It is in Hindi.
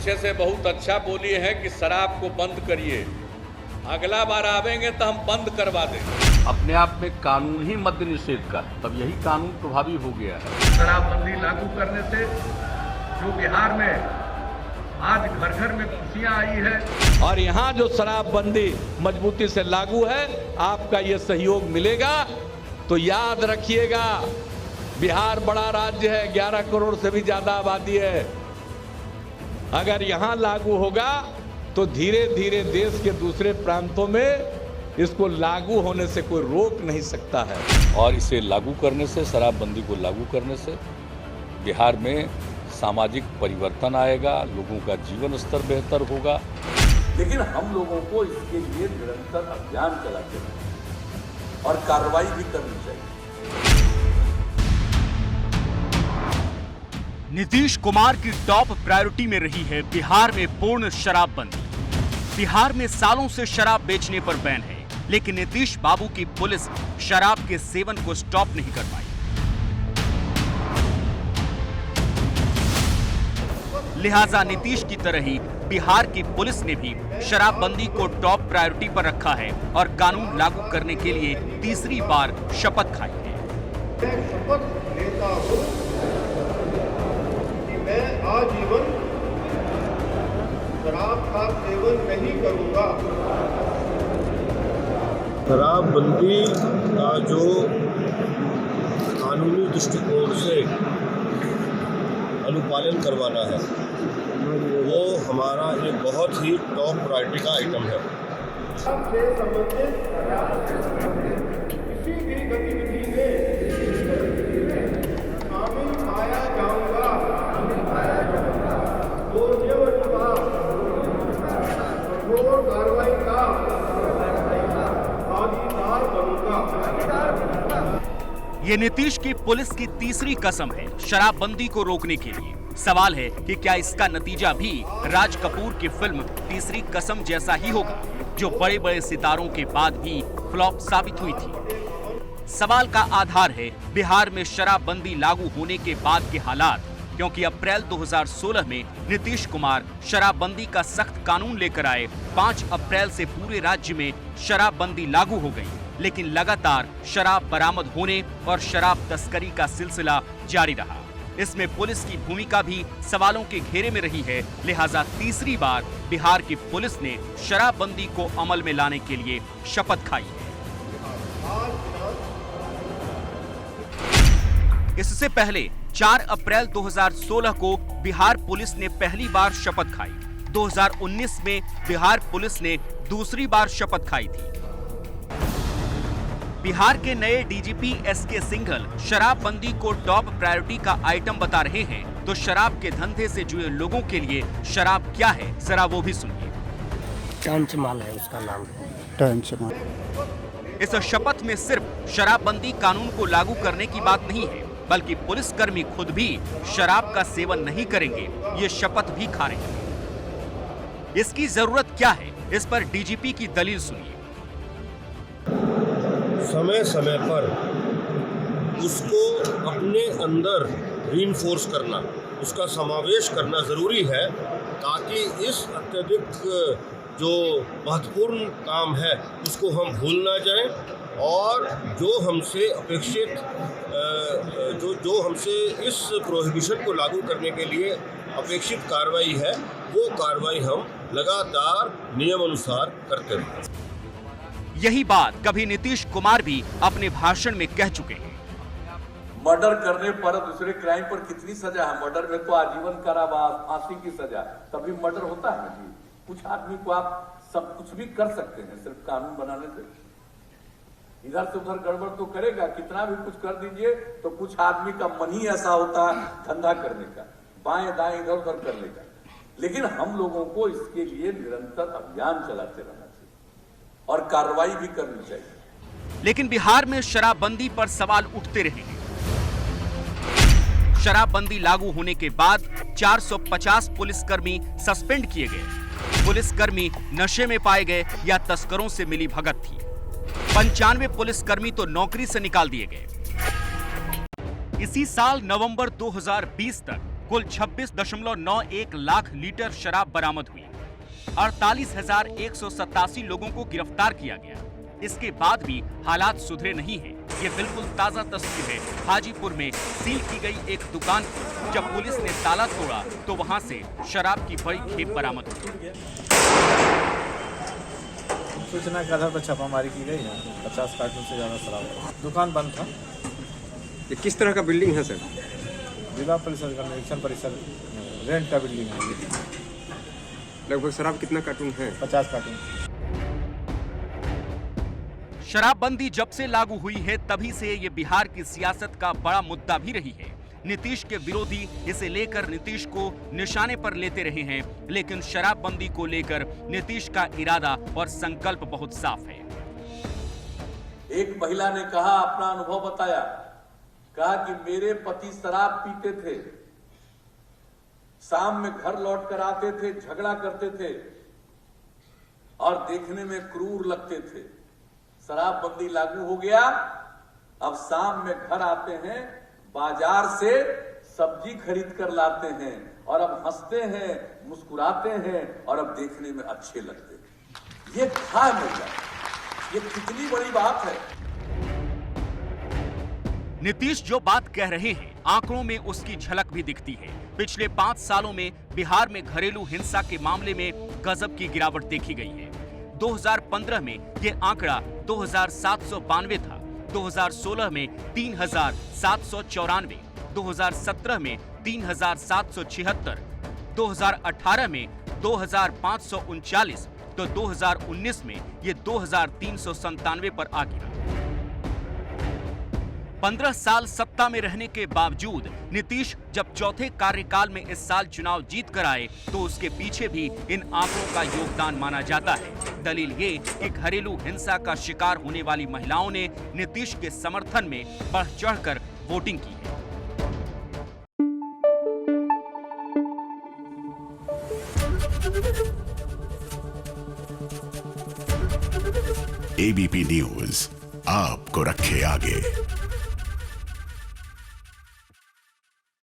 पीछे से बहुत अच्छा बोली है कि शराब को बंद करिए, अगला बार आवेंगे तो हम बंद करवा देंगे। अपने आप में कानून ही मद्य निषेध का, तब यही कानून प्रभावी हो गया है। शराबबंदी लागू करने से जो बिहार में आज घर घर में खुशियां आई है और यहाँ जो शराबबंदी मजबूती से लागू है, आपका ये सहयोग मिलेगा तो याद रखिएगा, बिहार बड़ा राज्य है, 11 करोड़ से भी ज्यादा आबादी है। अगर यहाँ लागू होगा तो धीरे धीरे देश के दूसरे प्रांतों में इसको लागू होने से कोई रोक नहीं सकता है। और इसे लागू करने से, शराबबंदी को लागू करने से बिहार में सामाजिक परिवर्तन आएगा, लोगों का जीवन स्तर बेहतर होगा। लेकिन हम लोगों को इसके लिए निरंतर अभियान चलाते रहना और कार्रवाई भी करनी चाहिए। नीतीश कुमार की टॉप प्रायोरिटी में रही है बिहार में पूर्ण शराबबंदी। बिहार में सालों से शराब बेचने पर बैन है, लेकिन नीतीश बाबू की पुलिस शराब के सेवन को स्टॉप नहीं कर पाई। लिहाजा नीतीश की तरह ही बिहार की पुलिस ने भी शराबबंदी को टॉप प्रायोरिटी पर रखा है और कानून लागू करने के लिए तीसरी बार शपथ खाई है। मैं शपथ लेता हूं कि मैं आजीवन शराब का सेवन नहीं करूंगा। शराबबंदी का जो कानूनी दृष्टिकोण से अनुपालन करवाना है, वो हमारा एक बहुत ही टॉप प्रायोरिटी का आइटम है। से संबंधित किसी भी गतिविधि में शामिल पाया जाऊंगा तो कठोर कार्रवाई का भागीदार बनूंगा। ये नीतीश की पुलिस की तीसरी कसम है शराबबंदी को रोकने के लिए। सवाल है कि क्या इसका नतीजा भी राज कपूर की फिल्म तीसरी कसम जैसा ही होगा, जो बड़े बड़े सितारों के बाद भी फ्लॉप साबित हुई थी। सवाल का आधार है बिहार में शराबबंदी लागू होने के बाद के हालात, क्योंकि अप्रैल 2016 में नीतीश कुमार शराबबंदी का सख्त कानून लेकर आए। 5 अप्रैल से पूरे राज्य में शराबबंदी लागू हो गई, लेकिन लगातार शराब बरामद होने और शराब तस्करी का सिलसिला जारी रहा। इसमें पुलिस की भूमिका भी सवालों के घेरे में रही है। लिहाजा तीसरी बार बिहार की पुलिस ने शराबबंदी को अमल में लाने के लिए शपथ खाई है। इससे पहले 4 अप्रैल 2016 को बिहार पुलिस ने पहली बार शपथ खाई। 2019 में बिहार पुलिस ने दूसरी बार शपथ खाई थी। बिहार के नए डीजीपी एसके सिंघल शराबबंदी को टॉप प्रायोरिटी का आइटम बता रहे हैं, तो शराब के धंधे से जुड़े लोगों के लिए शराब क्या है, जरा वो भी सुनिए। टंचमाल है उसका नाम। इस शपथ में सिर्फ शराबबंदी कानून को लागू करने की बात नहीं है, बल्कि पुलिसकर्मी खुद भी शराब का सेवन नहीं करेंगे, ये शपथ भी खा रहे हैं। इसकी जरूरत क्या है, इस पर डीजीपी की दलील सुनिए। समय समय पर उसको अपने अंदर रीइंफोर्स करना, उसका समावेश करना ज़रूरी है, ताकि इस अत्यधिक जो महत्वपूर्ण काम है उसको हम भूल ना जाएं और जो हमसे अपेक्षित जो हमसे इस प्रोहिबिशन को लागू करने के लिए अपेक्षित कार्रवाई है, वो कार्रवाई हम लगातार नियम अनुसार करते रहें। यही बात कभी नीतीश कुमार भी अपने भाषण में कह चुके हैं। मर्डर करने पर दूसरे क्राइम पर कितनी सजा है? मर्डर में तो आजीवन कारावास, फांसी की सजा, तभी मर्डर होता है जी। कुछ आदमी को आप सब कुछ भी कर सकते हैं सिर्फ कानून बनाने से। इधर से उधर गड़बड़ तो करेगा, कितना भी कुछ कर दीजिए तो कुछ आदमी का मन ही ऐसा होता है धंधा करने का, बाएं दाएं इधर उधर करने का। लेकिन हम लोगों को इसके लिए निरंतर अभियान चलाते रहना चाहिए और कार्रवाई भी करनी चाहिए। लेकिन बिहार में शराबबंदी पर सवाल उठते रहे हैं। शराबबंदी लागू होने के बाद 450 पुलिसकर्मी सस्पेंड किए गए। पुलिसकर्मी नशे में पाए गए या तस्करों से मिली भगत थी। 95 पुलिसकर्मी तो नौकरी से निकाल दिए गए। इसी साल नवंबर 2020 तक कुल 26.91 लाख लीटर शराब बरामद हुई। 48,187 लोगों को गिरफ्तार किया गया। इसके बाद भी हालात सुधरे नहीं हैं। ये बिल्कुल ताजा तस्वीर है हाजीपुर में सील की गई एक दुकान की। जब पुलिस ने ताला तोड़ा तो वहां से शराब की बड़ी खेप बरामद हुई। सूचना के आधार पर छापामारी की गई है। 50 कार्टून से ज्यादा शराब, दुकान बंद था। ये किस तरह का बिल्डिंग है सर? जिला परिषद का निरीक्षण परिसर रेंट का बिल्डिंग है ये। लगभग शराब कितना कार्टून है? 50 कार्टून। शराबबंदी जब से लागू हुई है तभी से ये बिहार की सियासत का बड़ा मुद्दा भी रही है। नीतीश के विरोधी इसे लेकर नीतीश को निशाने पर लेते रहे हैं, लेकिन शराबबंदी को लेकर नीतीश का इरादा और संकल्प बहुत साफ है। एक महिला ने कहा, अपना अनुभव बताया, कहा कि मेरे पति शराब पीते थे, शाम में घर लौट कर आते थे, झगड़ा करते थे और देखने में क्रूर लगते थे। शराबबंदी लागू हो गया, अब शाम में घर आते हैं, बाजार से सब्जी खरीद कर लाते हैं और अब हंसते हैं, मुस्कुराते हैं और अब देखने में अच्छे लगते हैं। ये क्या है मेरा? ये कितनी बड़ी बात है। नीतीश जो बात कह रहे हैं आंकड़ों में उसकी झलक भी दिखती है। पिछले 5 सालों में बिहार में घरेलू हिंसा के मामले में गजब की गिरावट देखी गई है। 2015 में ये आंकड़ा 2,792 था, 2016 में 3,794, 2017 में 3,776, 2018 में 2,539, तो 2019 में ये 2,397 पर आ गिरा। 15 साल सत्ता में रहने के बावजूद नीतीश जब चौथे कार्यकाल में इस साल चुनाव जीत कर आए तो उसके पीछे भी इन आंकड़ों का योगदान माना जाता है। दलील ये कि घरेलू हिंसा का शिकार होने वाली महिलाओं ने नीतीश के समर्थन में बढ़ चढ़कर वोटिंग की है। एबीपी न्यूज आपको रखे आगे।